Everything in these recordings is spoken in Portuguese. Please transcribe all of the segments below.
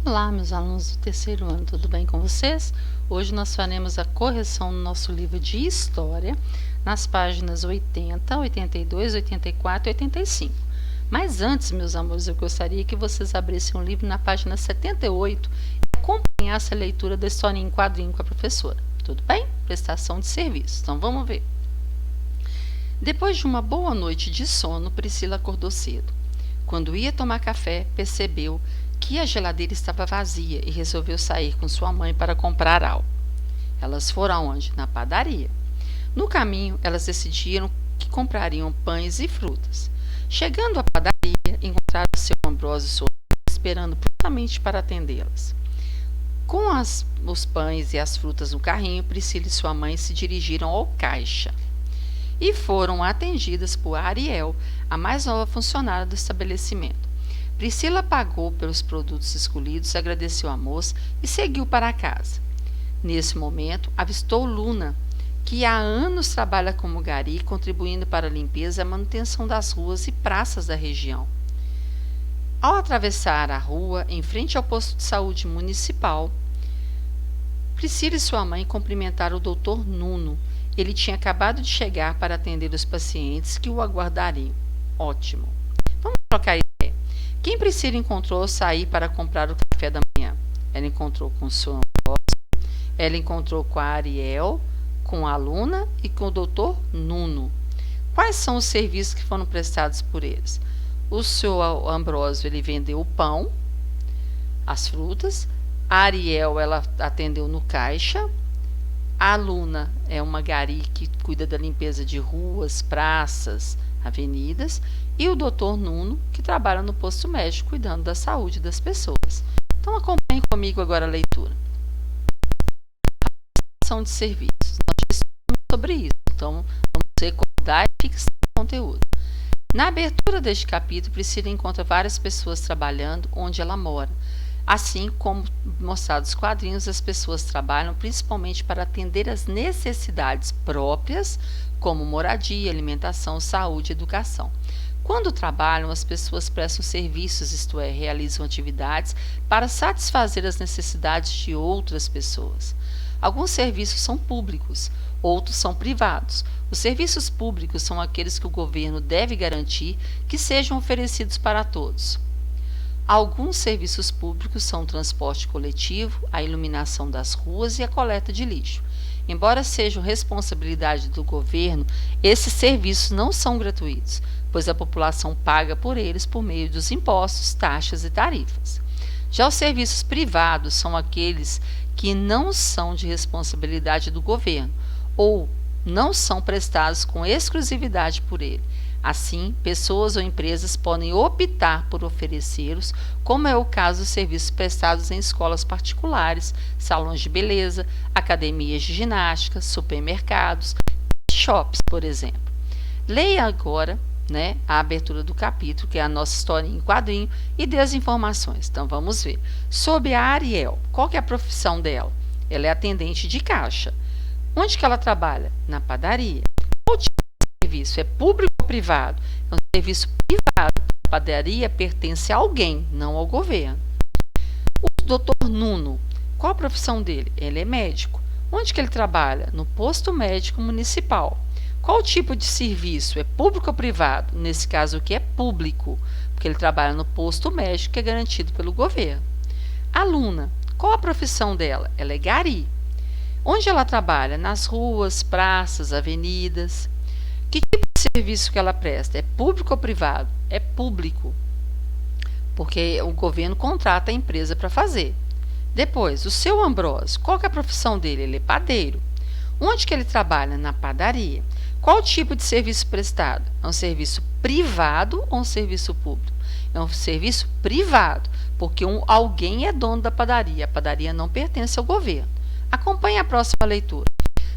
Olá, meus alunos do terceiro ano, tudo bem com vocês? Hoje nós faremos a correção no nosso livro de História, nas páginas 80, 82, 84 e 85. Mas antes, meus amores, eu gostaria que vocês abrissem um livro na página 78 e acompanhassem a leitura da historinha em quadrinho com a professora. Tudo bem? Prestação de serviço. Então, vamos ver. Depois de uma boa noite de sono, Priscila acordou cedo. Quando ia tomar café, percebeu que a geladeira estava vazia e resolveu sair com sua mãe para comprar algo. Elas foram aonde? Na padaria. No caminho, elas decidiram que comprariam pães e frutas. Chegando à padaria, encontraram seu Ambrósio sorrindo, esperando prontamente para atendê-las. Com os pães e as frutas no carrinho, Priscila e sua mãe se dirigiram ao caixa e foram atendidas por Ariel, a mais nova funcionária do estabelecimento. Priscila pagou pelos produtos escolhidos, agradeceu a moça e seguiu para casa. Nesse momento, avistou Luna, que há anos trabalha como gari, contribuindo para a limpeza e a manutenção das ruas e praças da região. Ao atravessar a rua, em frente ao posto de saúde municipal, Priscila e sua mãe cumprimentaram o Dr. Nuno. Ele tinha acabado de chegar para atender os pacientes que o aguardariam. Ótimo. Vamos trocar ideia. Quem Priscila encontrou ao sair para comprar o café da manhã? Ela encontrou com o seu Ambrósio, ela encontrou com a Ariel, com a Luna e com o Dr. Nuno. Quais são os serviços que foram prestados por eles? O seu Ambrósio, ele vendeu o pão, as frutas. A Ariel, ela atendeu no caixa. A Luna é uma gari que cuida da limpeza de ruas, praças, avenidas. E o Dr. Nuno, que trabalha no posto médico, cuidando da saúde das pessoas. Então, acompanhe comigo agora a leitura. Ação de serviços. Nós já estudamos sobre isso. Então, vamos recordar e fixar o conteúdo. Na abertura deste capítulo, Priscila encontra várias pessoas trabalhando onde ela mora. Assim como mostrados os quadrinhos, as pessoas trabalham principalmente para atender às necessidades próprias, como moradia, alimentação, saúde e educação. Quando trabalham, as pessoas prestam serviços, isto é, realizam atividades para satisfazer as necessidades de outras pessoas. Alguns serviços são públicos, outros são privados. Os serviços públicos são aqueles que o governo deve garantir que sejam oferecidos para todos. Alguns serviços públicos são o transporte coletivo, a iluminação das ruas e a coleta de lixo. Embora sejam responsabilidade do governo, esses serviços não são gratuitos, pois a população paga por eles por meio dos impostos, taxas e tarifas. Já os serviços privados são aqueles que não são de responsabilidade do governo ou não são prestados com exclusividade por ele. Assim, pessoas ou empresas podem optar por oferecê-los, como é o caso dos serviços prestados em escolas particulares, salões de beleza, academias de ginástica, supermercados, shops, por exemplo. Leia agora, a abertura do capítulo, que é a nossa historinha em quadrinho, e dê as informações. Então, vamos ver. Sobre a Ariel, qual que é a profissão dela? Ela é atendente de caixa. Onde que ela trabalha? Na padaria. Qual tipo de serviço? É público ou privado? É um serviço privado. A padaria pertence a alguém, não ao governo. O Dr. Nuno, qual a profissão dele? Ele é médico. Onde que ele trabalha? No posto médico municipal. Qual o tipo de serviço? É público ou privado? Nesse caso aqui é público, porque ele trabalha no posto médico que é garantido pelo governo. A Luna, qual a profissão dela? Ela é gari. Onde ela trabalha? Nas ruas, praças, avenidas. Que tipo de serviço que ela presta? É público ou privado? É público, porque o governo contrata a empresa para fazer. Depois, o seu Ambrósio, qual que é a profissão dele? Ele é padeiro. Onde que ele trabalha? Na padaria. Qual o tipo de serviço prestado? É um serviço privado ou um serviço público? É um serviço privado, porque alguém é dono da padaria. A padaria não pertence ao governo. Acompanhe a próxima leitura.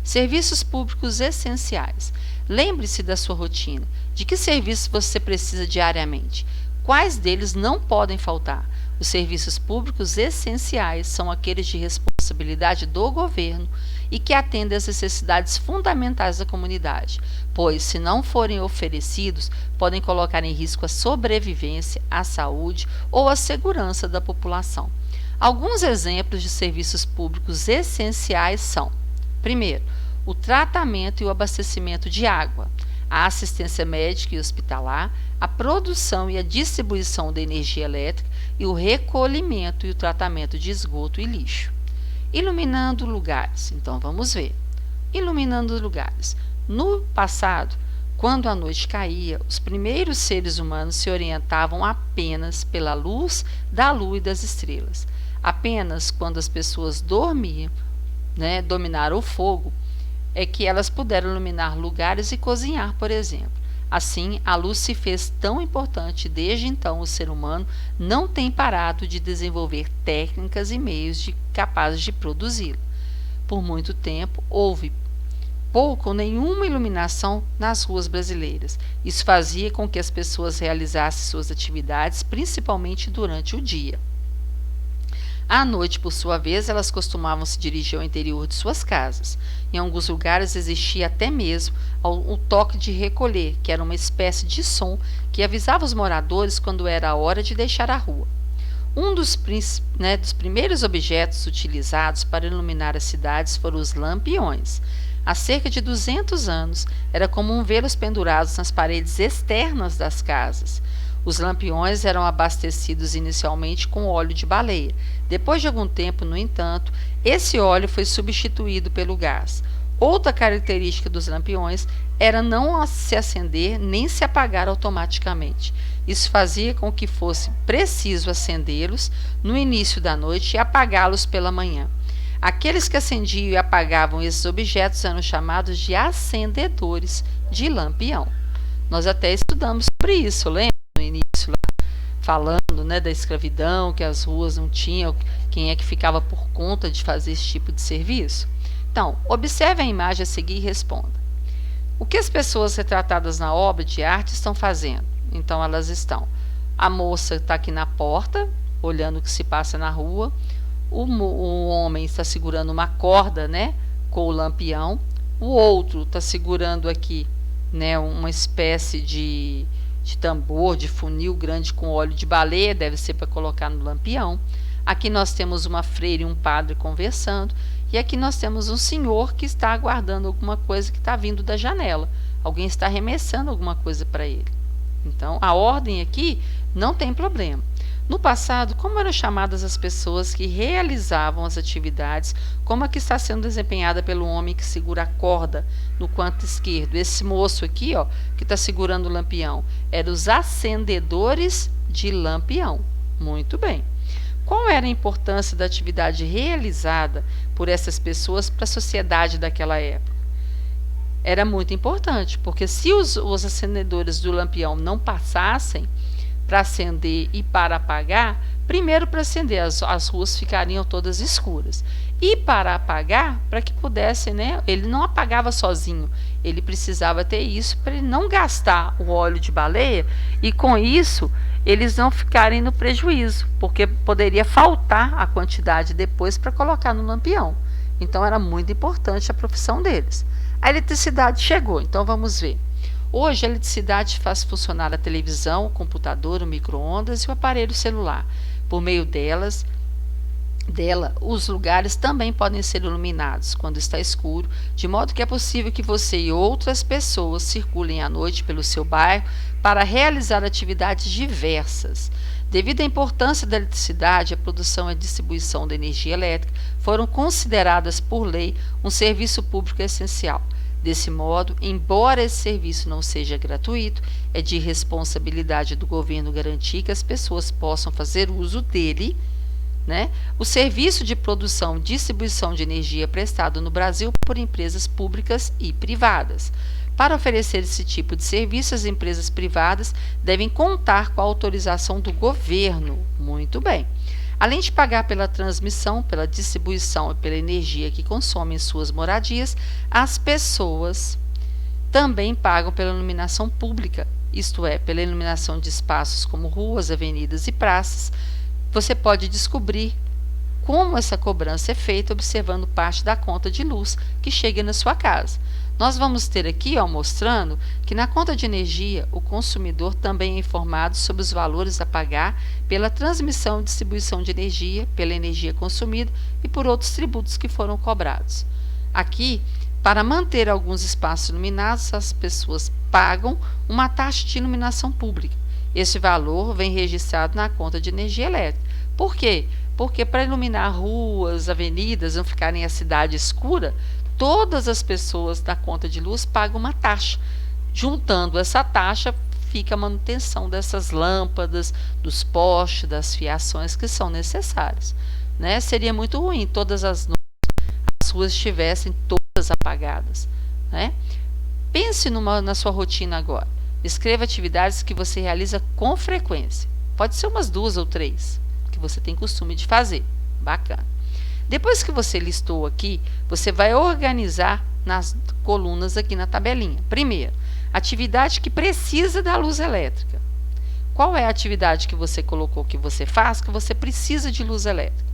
Serviços públicos essenciais. Lembre-se da sua rotina. De que serviços você precisa diariamente? Quais deles não podem faltar? Os serviços públicos essenciais são aqueles de responsabilidade do governo e que atendem às necessidades fundamentais da comunidade, pois, se não forem oferecidos, podem colocar em risco a sobrevivência, a saúde ou a segurança da população. Alguns exemplos de serviços públicos essenciais são: primeiro, o tratamento e o abastecimento de água, a assistência médica e hospitalar, a produção e a distribuição de energia elétrica e o recolhimento e o tratamento de esgoto e lixo. Iluminando lugares. Então vamos ver. Iluminando lugares. No passado, quando a noite caía, os primeiros seres humanos se orientavam apenas pela luz da lua e das estrelas. Apenas quando as pessoas dormiam, dominaram o fogo, é que elas puderam iluminar lugares e cozinhar, por exemplo. Assim, a luz se fez tão importante e desde então o ser humano não tem parado de desenvolver técnicas e meios capazes de produzi-la. Por muito tempo, houve pouco ou nenhuma iluminação nas ruas brasileiras. Isso fazia com que as pessoas realizassem suas atividades, principalmente durante o dia. À noite, por sua vez, elas costumavam se dirigir ao interior de suas casas. Em alguns lugares existia até mesmo o toque de recolher, que era uma espécie de som que avisava os moradores quando era a hora de deixar a rua. Um dos primeiros objetos utilizados para iluminar as cidades foram os lampiões. Há cerca de 200 anos, era comum vê-los pendurados nas paredes externas das casas. Os lampiões eram abastecidos inicialmente com óleo de baleia. Depois de algum tempo, no entanto, esse óleo foi substituído pelo gás. Outra característica dos lampiões era não se acender nem se apagar automaticamente. Isso fazia com que fosse preciso acendê-los no início da noite e apagá-los pela manhã. Aqueles que acendiam e apagavam esses objetos eram chamados de acendedores de lampião. Nós até estudamos sobre isso, lembra? No início, lá, falando da escravidão, que as ruas não tinham quem é que ficava por conta de fazer esse tipo de serviço. Então, observe a imagem a seguir e responda. O que as pessoas retratadas na obra de arte estão fazendo? Então, elas estão. A moça está aqui na porta, olhando o que se passa na rua. O homem está segurando uma corda, com o lampião. O outro está segurando aqui, uma espécie de tambor, de funil grande com óleo de baleia, deve ser para colocar no lampião. Aqui nós temos uma freira e um padre conversando. E aqui nós temos um senhor que está aguardando alguma coisa que está vindo da janela. Alguém está arremessando alguma coisa para ele. Então, a ordem aqui não tem problema. No passado, como eram chamadas as pessoas que realizavam as atividades, como a que está sendo desempenhada pelo homem que segura a corda no canto esquerdo? Esse moço aqui, que está segurando o lampião, eram os acendedores de lampião. Muito bem. Qual era a importância da atividade realizada por essas pessoas para a sociedade daquela época? Era muito importante, porque se os acendedores do lampião não passassem para acender e para apagar, primeiro para acender as ruas ficariam todas escuras, e para apagar, para que pudessem, ele não apagava sozinho, ele precisava ter isso para ele não gastar o óleo de baleia e com isso eles não ficarem no prejuízo, porque poderia faltar a quantidade depois para colocar no lampião. Então era muito importante a profissão deles. A eletricidade chegou, então vamos ver. Hoje a eletricidade faz funcionar a televisão, o computador, o micro-ondas e o aparelho celular. Por meio dela, os lugares também podem ser iluminados quando está escuro, de modo que é possível que você e outras pessoas circulem à noite pelo seu bairro para realizar atividades diversas. Devido à importância da eletricidade, a produção e a distribuição de energia elétrica foram consideradas por lei um serviço público essencial. Desse modo, embora esse serviço não seja gratuito, é de responsabilidade do governo garantir que as pessoas possam fazer uso dele. O serviço de produção e distribuição de energia é prestado no Brasil por empresas públicas e privadas. Para oferecer esse tipo de serviço, as empresas privadas devem contar com a autorização do governo. Muito bem. Além de pagar pela transmissão, pela distribuição e pela energia que consomem em suas moradias, as pessoas também pagam pela iluminação pública, isto é, pela iluminação de espaços como ruas, avenidas e praças. Você pode descobrir como essa cobrança é feita observando parte da conta de luz que chega na sua casa. Nós vamos ter aqui, mostrando que na conta de energia o consumidor também é informado sobre os valores a pagar pela transmissão e distribuição de energia, pela energia consumida e por outros tributos que foram cobrados. Aqui, para manter alguns espaços iluminados, as pessoas pagam uma taxa de iluminação pública. Esse valor vem registrado na conta de energia elétrica. Por quê? Porque para iluminar ruas, avenidas, não ficarem a cidade escura, todas as pessoas da conta de luz pagam uma taxa. Juntando essa taxa, fica a manutenção dessas lâmpadas, dos postes, das fiações que são necessárias. Né? Seria muito ruim todas as ruas estivessem todas apagadas. Né? Pense na sua rotina agora. Escreva atividades que você realiza com frequência. Pode ser umas 2 ou 3 que você tem costume de fazer. Bacana. Depois que você listou aqui, você vai organizar nas colunas aqui na tabelinha. Primeiro, atividade que precisa da luz elétrica. Qual é a atividade que você colocou que você faz que você precisa de luz elétrica?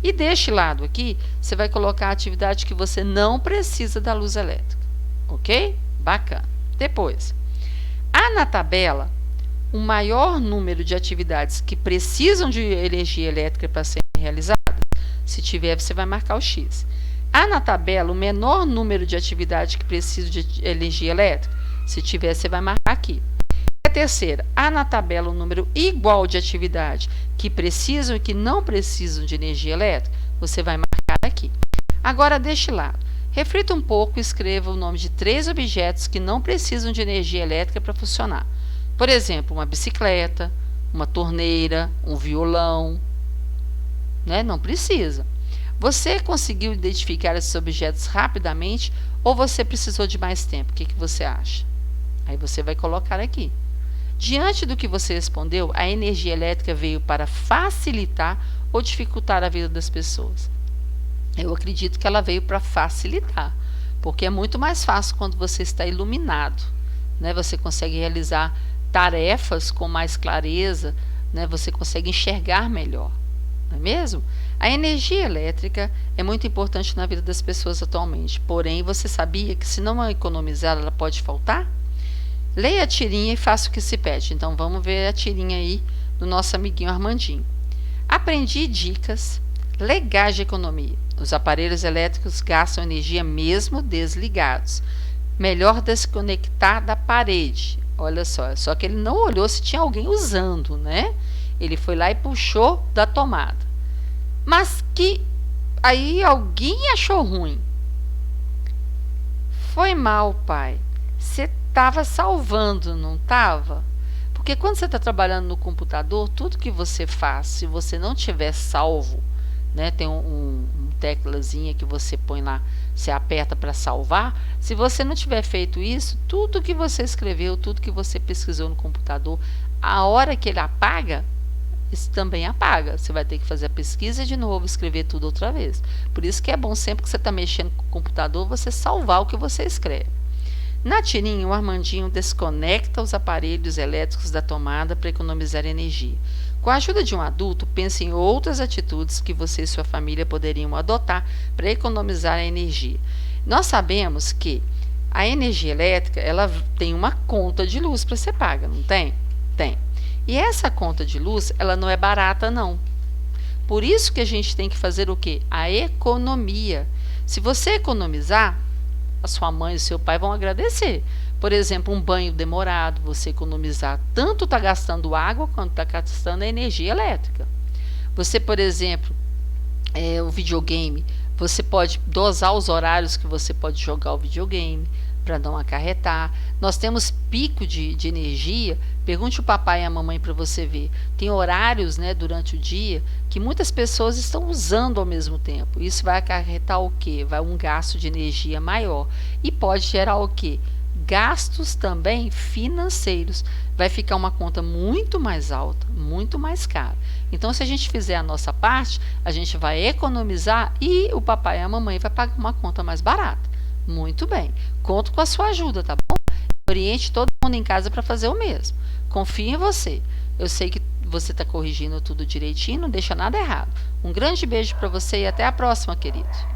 E deste lado aqui, você vai colocar a atividade que você não precisa da luz elétrica. Ok? Bacana. Depois, há na tabela o maior número de atividades que precisam de energia elétrica para serem realizadas. Se tiver, você vai marcar o X. Há na tabela o menor número de atividades que precisam de energia elétrica. Se tiver, você vai marcar aqui. A terceira, há na tabela um número igual de atividades que precisam e que não precisam de energia elétrica. Você vai marcar aqui. Agora, deste lado, reflita um pouco e escreva o nome de 3 objetos que não precisam de energia elétrica para funcionar. Por exemplo, uma bicicleta, uma torneira, um violão. Né? Não precisa. Você conseguiu identificar esses objetos rapidamente ou você precisou de mais tempo? O que você acha? Aí você vai colocar aqui. Diante do que você respondeu, a energia elétrica veio para facilitar ou dificultar a vida das pessoas? Eu acredito que ela veio para facilitar, porque é muito mais fácil quando você está iluminado. Né? Você consegue realizar tarefas com mais clareza, né? Você consegue enxergar melhor. Não é mesmo? A energia elétrica é muito importante na vida das pessoas atualmente, porém, você sabia que se não a economizar, ela pode faltar? Leia a tirinha e faça o que se pede. Então, vamos ver a tirinha aí do nosso amiguinho Armandinho. Aprendi dicas legais de economia. Os aparelhos elétricos gastam energia mesmo desligados. Melhor desconectar da parede. Olha só que ele não olhou se tinha alguém usando, né? Ele foi lá e puxou da tomada. Mas que aí alguém achou ruim. Foi mal, pai. Você estava salvando, não estava? Porque quando você está trabalhando no computador, tudo que você faz, se você não tiver salvo, né, tem um teclazinha que você põe lá, você aperta para salvar. Se você não tiver feito isso, tudo que você escreveu, tudo que você pesquisou no computador, a hora que ele apaga, isso também apaga. Você vai ter que fazer a pesquisa de novo, escrever tudo outra vez. Por isso que é bom sempre que você está mexendo com o computador, você salvar o que você escreve. Na tirinha, o Armandinho desconecta os aparelhos elétricos da tomada para economizar energia. Com a ajuda de um adulto, pense em outras atitudes que você e sua família poderiam adotar para economizar a energia. Nós sabemos que a energia elétrica ela tem uma conta de luz para ser paga, não tem? Tem. E essa conta de luz, ela não é barata, não. Por isso que a gente tem que fazer o quê? A economia. Se você economizar, a sua mãe e o seu pai vão agradecer. Por exemplo, um banho demorado, você economizar, tanto está gastando água quanto está gastando energia elétrica. Você, por exemplo, o videogame, você pode dosar os horários que você pode jogar o videogame para não acarretar. Nós temos pico de energia. Pergunte o papai e a mamãe para você ver. Tem horários, né, durante o dia que muitas pessoas estão usando ao mesmo tempo. Isso vai acarretar o quê? Vai um gasto de energia maior. E pode gerar o quê? Gastos também financeiros. Vai ficar uma conta muito mais alta, muito mais cara. Então, se a gente fizer a nossa parte, a gente vai economizar e o papai e a mamãe vai pagar uma conta mais barata. Muito bem. Conto com a sua ajuda, tá bom? Oriente todo mundo em casa para fazer o mesmo. Confie em você. Eu sei que você está corrigindo tudo direitinho, não deixa nada errado. Um grande beijo para você e até a próxima, querido.